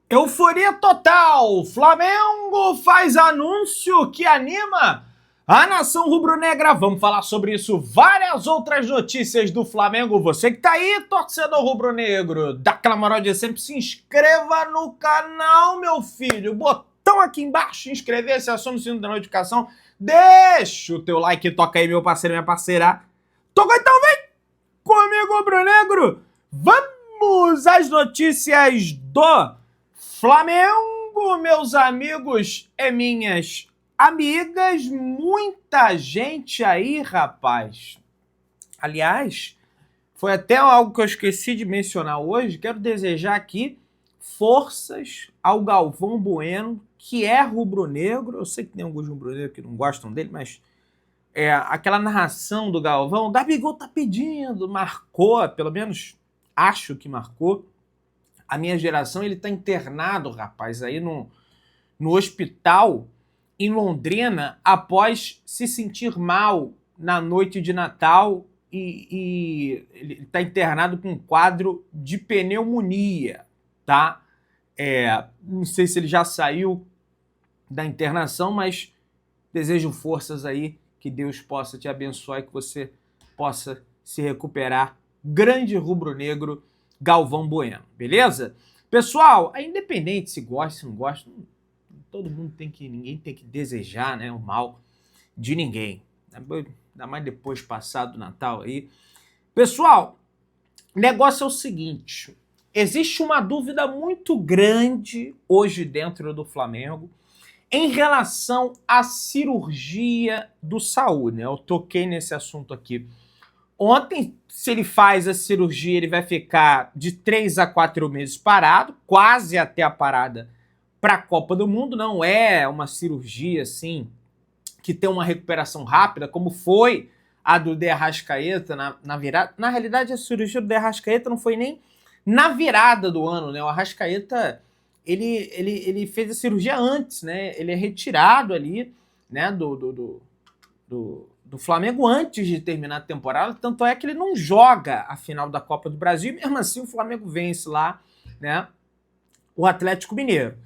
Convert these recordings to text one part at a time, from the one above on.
Euforia total! Flamengo faz anúncio que anima a nação rubro-negra. Vamos falar sobre isso, várias outras notícias do Flamengo. Você que tá aí, torcedor rubro-negro, dá aquela moral de sempre, se inscreva no canal, meu filho. Botão aqui embaixo, inscrever-se, aciona o sino da notificação. Deixa o teu like, toca aí, meu parceiro, minha parceira. Toca então, vem comigo, rubro-negro. Vamos às notícias do Flamengo, meus amigos e minhas amigas, muita gente aí, rapaz. Aliás, foi até algo que eu esqueci de mencionar hoje. Quero desejar aqui forças ao Galvão Bueno, que é rubro-negro. Eu sei que tem alguns rubro-negros que não gostam dele, mas aquela narração do Galvão, Gabigol tá pedindo, marcou, pelo menos acho que marcou. A minha geração, ele tá internado, rapaz, aí no hospital em Londrina após se sentir mal na noite de Natal e ele tá internado com um quadro de pneumonia, tá? Não sei se ele já saiu da internação, mas desejo forças aí, que Deus possa te abençoar e que você possa se recuperar. Grande rubro-negro Galvão Bueno, beleza? Pessoal, é independente se gosta, se não gosta, todo mundo ninguém tem que desejar, né, o mal de ninguém. Ainda mais depois passado o Natal aí. Pessoal, o negócio é o seguinte, existe uma dúvida muito grande hoje dentro do Flamengo em relação à cirurgia do Saúl, né? Eu toquei nesse assunto aqui ontem. Se ele faz a cirurgia, ele vai ficar de 3 a 4 meses parado, quase até a parada para a Copa do Mundo. Não é uma cirurgia assim que tem uma recuperação rápida, como foi a do De Arrascaeta na virada. Na realidade, a cirurgia do De Arrascaeta não foi nem na virada do ano, né? O Arrascaeta, ele fez a cirurgia antes, né? Ele é retirado ali, né, do Flamengo antes de terminar a temporada, tanto é que ele não joga a final da Copa do Brasil, e mesmo assim o Flamengo vence lá, né, o Atlético Mineiro.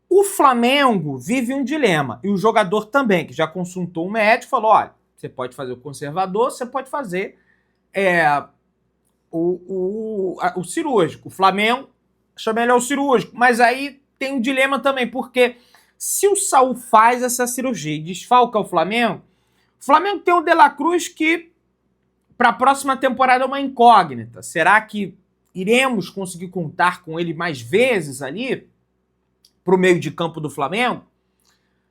O Flamengo vive um dilema, e o jogador também, que já consultou um médico, falou, olha, você pode fazer o conservador, você pode fazer o cirúrgico. O Flamengo chama ele ao cirúrgico, mas aí tem um dilema também, porque se o Saúl faz essa cirurgia e desfalca o Flamengo tem o De La Cruz, que para a próxima temporada é uma incógnita. Será que iremos conseguir contar com ele mais vezes ali para o meio de campo do Flamengo?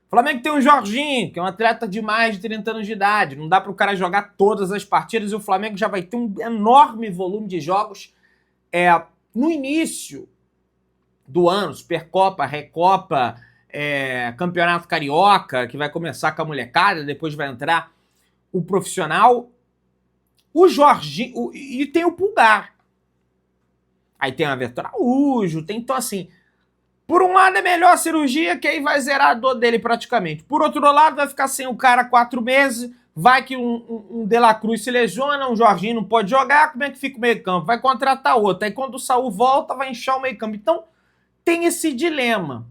O Flamengo tem o Jorginho, que é um atleta de mais de 30 anos de idade. Não dá para o cara jogar todas as partidas e o Flamengo já vai ter um enorme volume de jogos no início do ano, Supercopa, Recopa, Campeonato Carioca, que vai começar com a molecada, depois vai entrar o profissional, o Jorginho, e tem o Pulgar. Aí tem o Everton Araújo, tem, então assim, por um lado é melhor a cirurgia, que aí vai zerar a dor dele praticamente. Por outro lado, vai ficar sem o cara 4 meses, vai que um De La Cruz se lesiona, um Jorginho não pode jogar, como é que fica o meio campo? Vai contratar outro, aí quando o Saúl volta, vai inchar o meio campo. Então, tem esse dilema.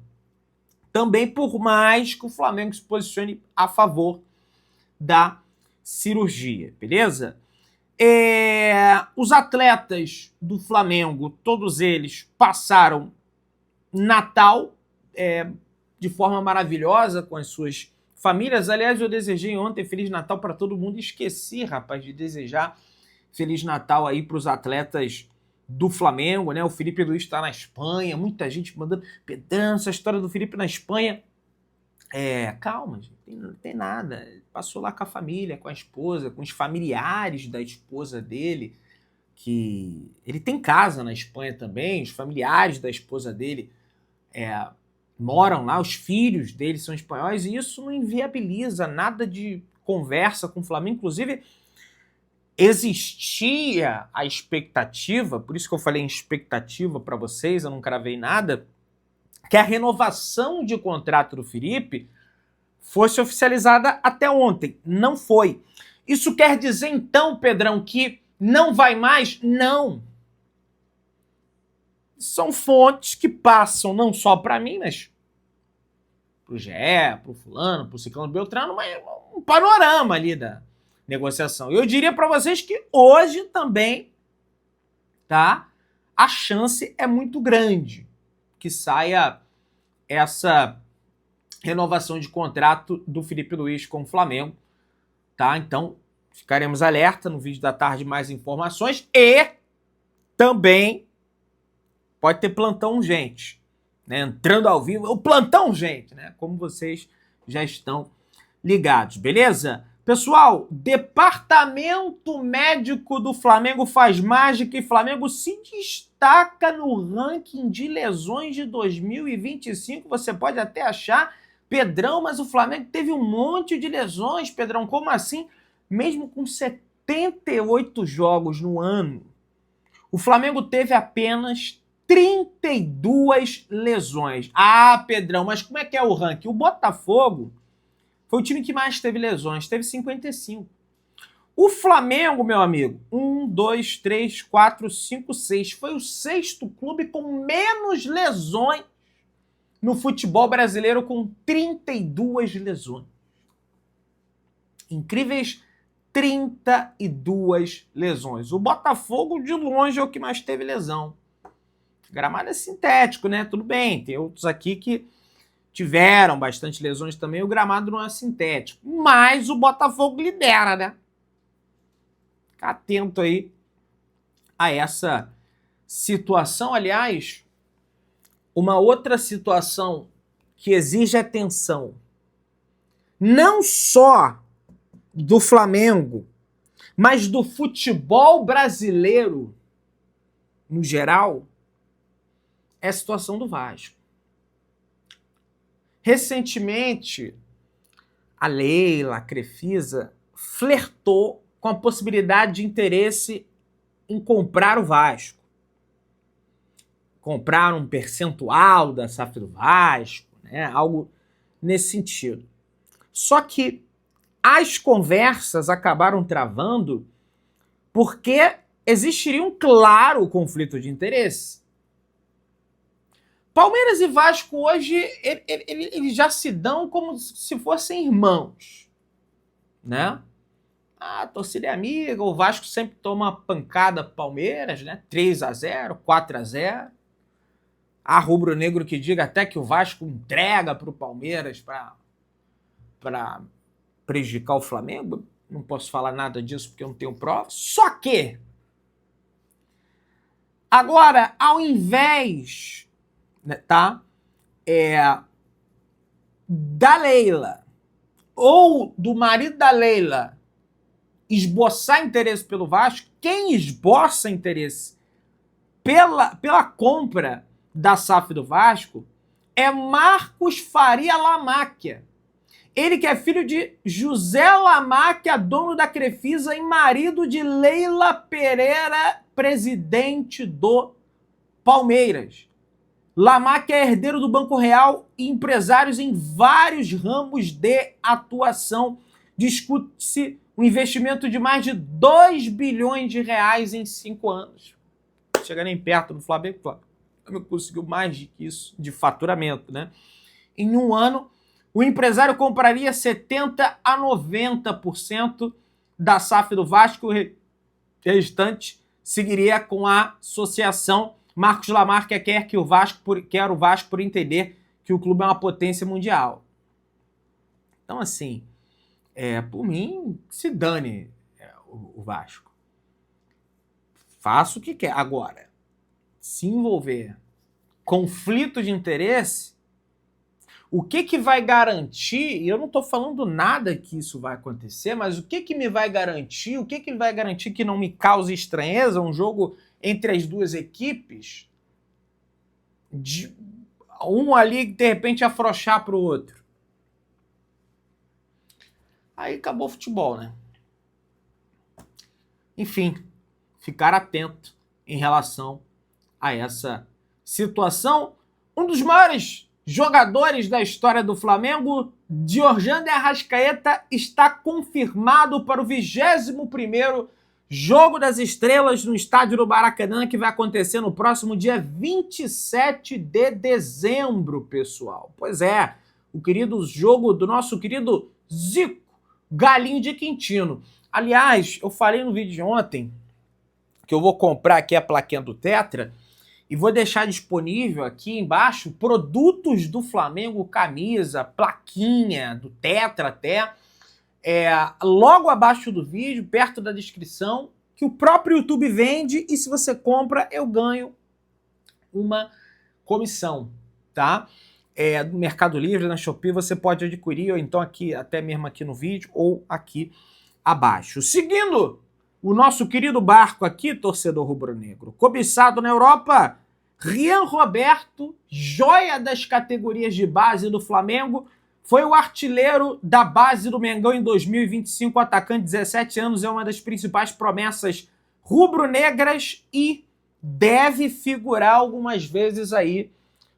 Também, por mais que o Flamengo se posicione a favor da cirurgia, beleza? Os atletas do Flamengo, todos eles passaram Natal de forma maravilhosa com as suas famílias. Aliás, eu desejei ontem Feliz Natal para todo mundo. Esqueci, rapaz, de desejar Feliz Natal aí para os atletas do Flamengo, né? O Felipe Luiz está na Espanha, muita gente mandando Pedrão, essa história do Felipe na Espanha. Calma, gente, não tem nada. Ele passou lá com a família, com a esposa, com os familiares da esposa dele, que ele tem casa na Espanha também, os familiares da esposa dele moram lá, os filhos dele são espanhóis, e isso não inviabiliza nada de conversa com o Flamengo. Inclusive, existia a expectativa, por isso que eu falei em expectativa para vocês, eu não cravei nada, que a renovação de contrato do Felipe fosse oficializada até ontem. Não foi. Isso quer dizer, então, Pedrão, que não vai mais? Não. são fontes que passam não só para mim, mas para o GE, para o fulano, para o ciclano Beltrano, mas um panorama ali da negociação. Eu diria para vocês que hoje também, tá, a chance é muito grande que saia essa renovação de contrato do Felipe Luiz com o Flamengo, tá? Então, ficaremos alerta no vídeo da tarde, mais informações, e também pode ter plantão urgente, né? Entrando ao vivo, o plantão urgente, né? Como vocês já estão ligados, beleza? Pessoal, departamento médico do Flamengo faz mágica e Flamengo se destaca no ranking de lesões de 2025. Você pode até achar, Pedrão, mas o Flamengo teve um monte de lesões, Pedrão, como assim? Mesmo com 78 jogos no ano, o Flamengo teve apenas 32 lesões. Ah, Pedrão, mas como é que é o ranking? O Botafogo foi o time que mais teve lesões, teve 55. O Flamengo, meu amigo, 1, 2, 3, 4, 5, 6. Foi o 6º clube com menos lesões no futebol brasileiro, com 32 lesões. Incríveis 32 lesões. O Botafogo, de longe, é o que mais teve lesão. Gramado é sintético, né? Tudo bem, tem outros aqui que tiveram bastante lesões também, o gramado não é sintético. Mas o Botafogo lidera, né? Fica atento aí a essa situação. Aliás, uma outra situação que exige atenção, não só do Flamengo, mas do futebol brasileiro no geral, é a situação do Vasco. Recentemente, a Leila, a Crefisa, flertou com a possibilidade de interesse em comprar o Vasco. Comprar um percentual da SAF do Vasco, né? Algo nesse sentido. Só que as conversas acabaram travando porque existiria um claro conflito de interesse. Palmeiras e Vasco hoje, eles já se dão como se fossem irmãos, né? A torcida é amiga, o Vasco sempre toma pancada pro Palmeiras, né? 3-0, 4-0. Há rubro-negro que diga até que o Vasco entrega pro Palmeiras para prejudicar o Flamengo. Não posso falar nada disso porque eu não tenho prova. Só que, agora, ao invés, tá, da Leila ou do marido da Leila esboçar interesse pelo Vasco, quem esboça interesse pela compra da SAF do Vasco é Marcos Faria Lamáquia. Ele que é filho de José Lamáquia, dono da Crefisa e marido de Leila Pereira, presidente do Palmeiras. Lamáquia é herdeiro do Banco Real e empresários em vários ramos de atuação. Discute-se um investimento de mais de 2 bilhões de reais em 5 anos. Chega nem perto do Flamengo. O Flamengo conseguiu mais de isso de faturamento, né? Em um ano, o empresário compraria 70% a 90% da SAF do Vasco. O restante seguiria com a associação. Marcos Lamáquia quer o Vasco por entender que o clube é uma potência mundial. Então, assim, por mim, se dane o Vasco. Faça o que quer. Agora, se envolver conflito de interesse, o que vai garantir, e eu não estou falando nada que isso vai acontecer, mas o que me vai garantir, que não me cause estranheza, um jogo entre as duas equipes, de um ali de repente afrouxar para o outro. Aí acabou o futebol, né? Enfim, ficar atento em relação a essa situação. Um dos maiores jogadores da história do Flamengo, Djordjan de Arrascaeta, está confirmado para o 21º Jogo das Estrelas no estádio do Maracanã, que vai acontecer no próximo dia 27 de dezembro, pessoal. Pois é, o querido jogo do nosso querido Zico, Galinho de Quintino. Aliás, eu falei no vídeo de ontem que eu vou comprar aqui a plaquinha do Tetra e vou deixar disponível aqui embaixo produtos do Flamengo, camisa, plaquinha, do Tetra até, logo abaixo do vídeo, perto da descrição, que o próprio YouTube vende e se você compra, eu ganho uma comissão, tá? Do Mercado Livre, na Shopee, você pode adquirir, ou então aqui, até mesmo aqui no vídeo, ou aqui abaixo. Seguindo o nosso querido barco aqui, torcedor rubro-negro, cobiçado na Europa, Rian Roberto, joia das categorias de base do Flamengo, foi o artilheiro da base do Mengão em 2025, o atacante de 17 anos, é uma das principais promessas rubro-negras e deve figurar algumas vezes aí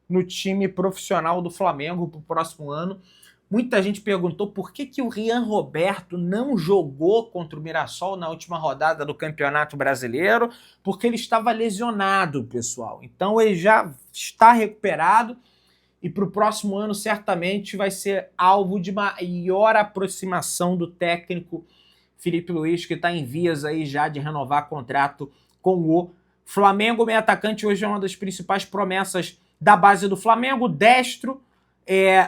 no time profissional do Flamengo para o próximo ano. Muita gente perguntou por que o Rian Roberto não jogou contra o Mirassol na última rodada do Campeonato Brasileiro, porque ele estava lesionado, pessoal. Então ele já está recuperado e para o próximo ano certamente vai ser alvo de maior aproximação do técnico Felipe Luiz, que está em vias aí já de renovar contrato com o Flamengo. O meio atacante hoje é uma das principais promessas da base do Flamengo, destro.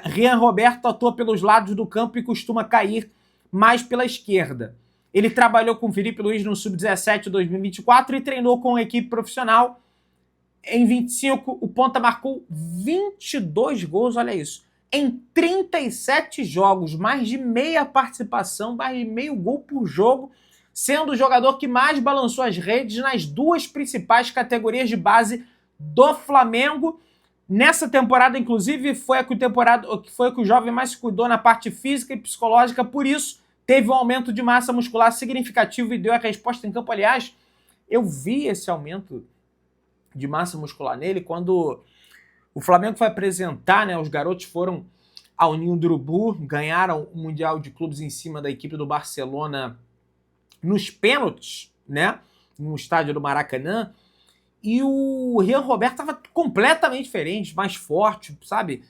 Rian Roberto atua pelos lados do campo e costuma cair mais pela esquerda. Ele trabalhou com Felipe Luiz no Sub-17 2024 e treinou com a equipe profissional. Em 25, o ponta marcou 22 gols, olha isso, em 37 jogos, mais de meia participação, mais de meio gol por jogo, sendo o jogador que mais balançou as redes nas duas principais categorias de base do Flamengo. Nessa temporada, inclusive, foi a que o jovem mais se cuidou na parte física e psicológica, por isso teve um aumento de massa muscular significativo e deu a resposta em campo. Aliás, eu vi esse aumento de massa muscular nele quando o Flamengo foi apresentar, né? Os garotos foram ao Ninho do Urubu, ganharam o Mundial de Clubes em cima da equipe do Barcelona nos pênaltis, né? No estádio do Maracanã. E o Rian Roberto estava completamente diferente, mais forte, sabe?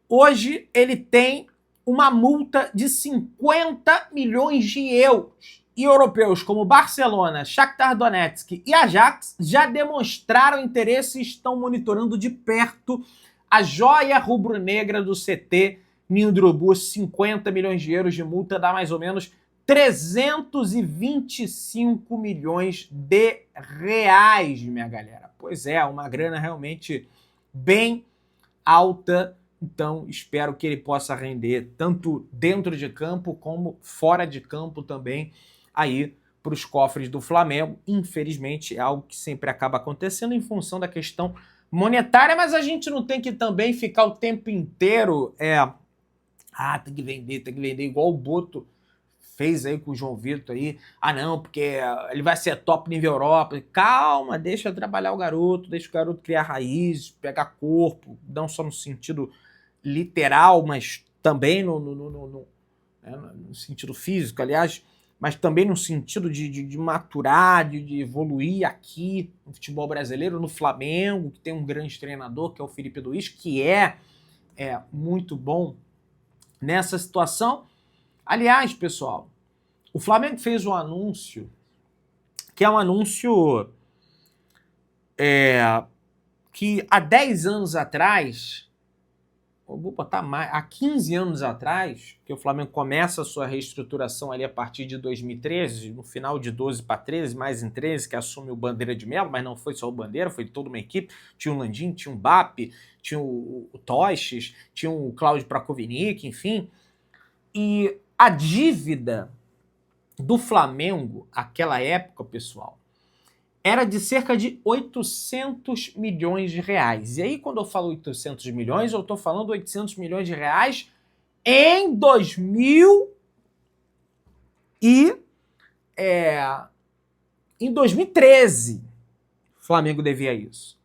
Hoje ele tem uma multa de 50 milhões de euros. E europeus como Barcelona, Shakhtar Donetsk e Ajax já demonstraram interesse e estão monitorando de perto a joia rubro-negra do CT Ninho do Urubu. 50 milhões de euros de multa dá mais ou menos 325 milhões de reais, minha galera. Pois é, uma grana realmente bem alta. Então, espero que ele possa render tanto dentro de campo como fora de campo também aí para os cofres do Flamengo. Infelizmente, é algo que sempre acaba acontecendo em função da questão monetária, mas a gente não tem que também ficar o tempo inteiro tem que vender, igual o Boto fez aí com o João Vitor aí. Não, porque ele vai ser top nível Europa. Calma, deixa trabalhar o garoto, deixa o garoto criar raízes, pegar corpo, não só no sentido literal, mas também no sentido físico, aliás, mas também no sentido de maturar, de evoluir aqui no futebol brasileiro, no Flamengo, que tem um grande treinador, que é o Felipe Luiz, que é muito bom nessa situação. Aliás, pessoal, o Flamengo fez um anúncio, que é um anúncio que há 10 anos atrás, vou botar mais, há 15 anos atrás, que o Flamengo começa a sua reestruturação ali a partir de 2013, no final de 12 para 13, mais em 13, que assume o Bandeira de Melo, mas não foi só o Bandeira, foi toda uma equipe. Tinha o Landim, tinha o Mbappé, tinha o Toches, tinha o Cláudio Prakovinik, enfim. E a dívida do Flamengo, naquela época, pessoal, era de cerca de 800 milhões de reais. E aí, quando eu falo 800 milhões, eu estou falando 800 milhões de reais em 2013. O Flamengo devia isso.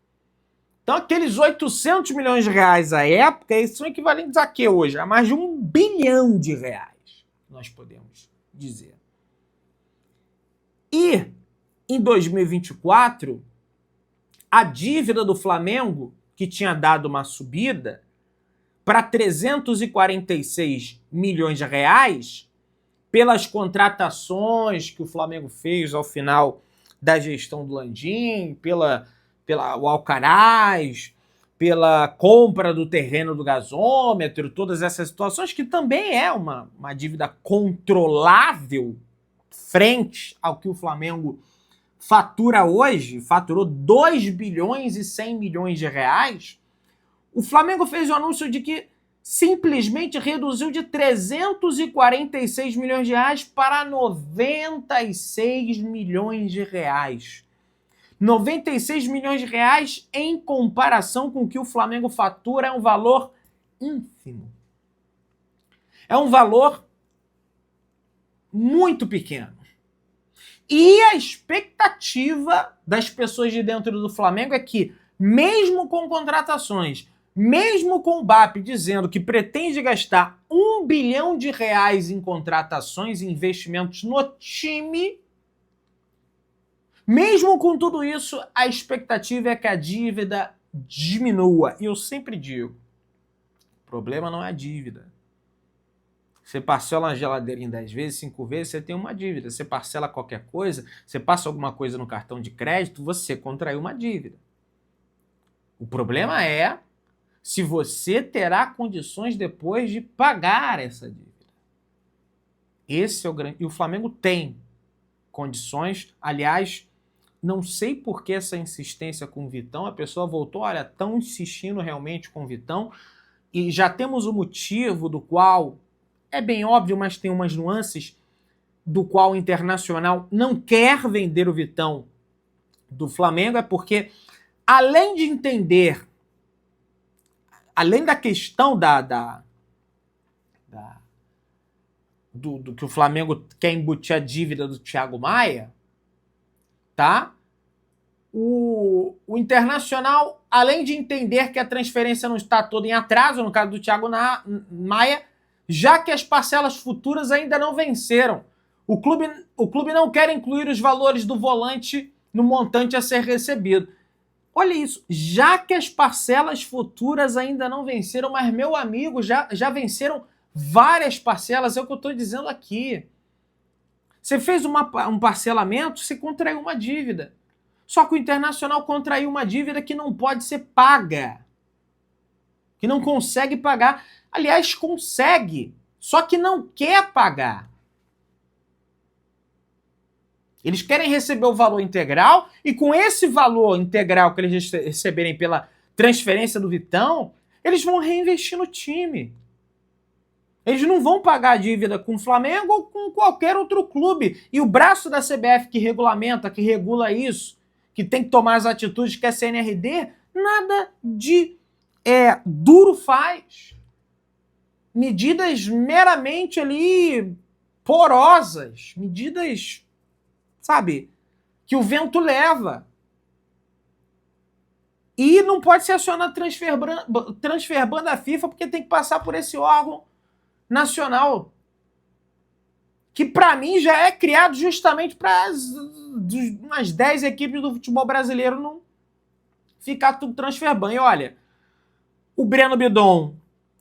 Então, aqueles 800 milhões de reais à época, eles são equivalentes a quê hoje? A mais de 1 bilhão de reais, nós podemos dizer. E em 2024, a dívida do Flamengo, que tinha dado uma subida para 346 milhões de reais, pelas contratações que o Flamengo fez ao final da gestão do Landim, pela o Alcaraz, pela compra do terreno do gasômetro, todas essas situações, que também é uma dívida controlável frente ao que o Flamengo fatura hoje, faturou 2 bilhões e 100 milhões de reais, o Flamengo fez o anúncio de que simplesmente reduziu de 346 milhões de reais para 96 milhões de reais. 96 milhões de reais em comparação com o que o Flamengo fatura é um valor ínfimo. É um valor muito pequeno. E a expectativa das pessoas de dentro do Flamengo é que, mesmo com contratações, mesmo com o BAP dizendo que pretende gastar 1 bilhão de reais em contratações e investimentos no time, mesmo com tudo isso, a expectativa é que a dívida diminua. E eu sempre digo, o problema não é a dívida. Você parcela uma geladeira em 10 vezes, 5 vezes, você tem uma dívida. Você parcela qualquer coisa, você passa alguma coisa no cartão de crédito, você contraiu uma dívida. O problema é se você terá condições depois de pagar essa dívida. Esse é o grande... E o Flamengo tem condições. Aliás, não sei por que essa insistência com o Vitão. A pessoa voltou, olha, estão insistindo realmente com o Vitão. E já temos o motivo do qual, é bem óbvio, mas tem umas nuances, do qual o Internacional não quer vender o Vitão do Flamengo. É porque, além de entender, além da questão do que o Flamengo quer embutir a dívida do Thiago Maia, tá? O Internacional, além de entender que a transferência não está toda em atraso, no caso do Thiago Maia, já que as parcelas futuras ainda não venceram. O clube não quer incluir os valores do volante no montante a ser recebido. Olha isso, já que as parcelas futuras ainda não venceram, mas, meu amigo, já venceram várias parcelas, é o que eu estou dizendo aqui. Você fez um parcelamento, você contraiu uma dívida. Só que o Internacional contraiu uma dívida que não pode ser paga. Que não consegue pagar. Aliás, consegue, só que não quer pagar. Eles querem receber o valor integral e com esse valor integral que eles receberem pela transferência do Vitão, eles vão reinvestir no time. Eles não vão pagar a dívida com o Flamengo ou com qualquer outro clube. E o braço da CBF que regulamenta, que regula isso, que tem que tomar as atitudes que é a CNRD, nada de duro faz. Medidas meramente ali porosas, medidas, sabe, que o vento leva. E não pode ser acionado transferban da FIFA porque tem que passar por esse órgão nacional, que para mim já é criado justamente para umas 10 equipes do futebol brasileiro não ficar tudo transferban. E olha, o Breno Bidon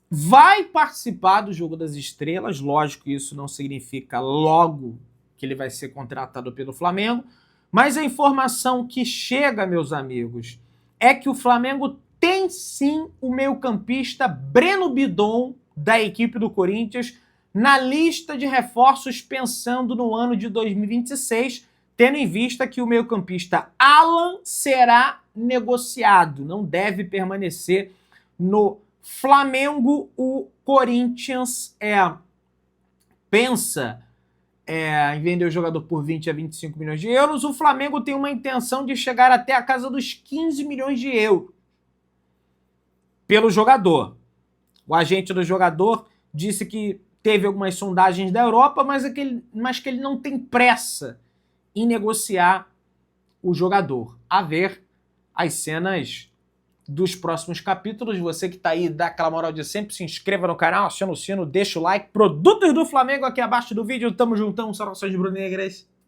vai participar do Jogo das Estrelas, lógico que isso não significa logo que ele vai ser contratado pelo Flamengo, mas a informação que chega, meus amigos, é que o Flamengo tem sim o meio-campista Breno Bidon, da equipe do Corinthians, na lista de reforços pensando no ano de 2026, tendo em vista que o meio-campista Alan será negociado, não deve permanecer no Flamengo. O Corinthians pensa em vender o jogador por 20 a 25 milhões de euros. O Flamengo tem uma intenção de chegar até a casa dos 15 milhões de euros pelo jogador. O agente do jogador disse que teve algumas sondagens da Europa, mas que ele não tem pressa em negociar o jogador. A ver as cenas dos próximos capítulos. Você que tá aí, dá aquela moral de sempre, se inscreva no canal, aciona o sino, deixa o like. Produtos do Flamengo aqui abaixo do vídeo. Tamo juntão, saudações brunegras.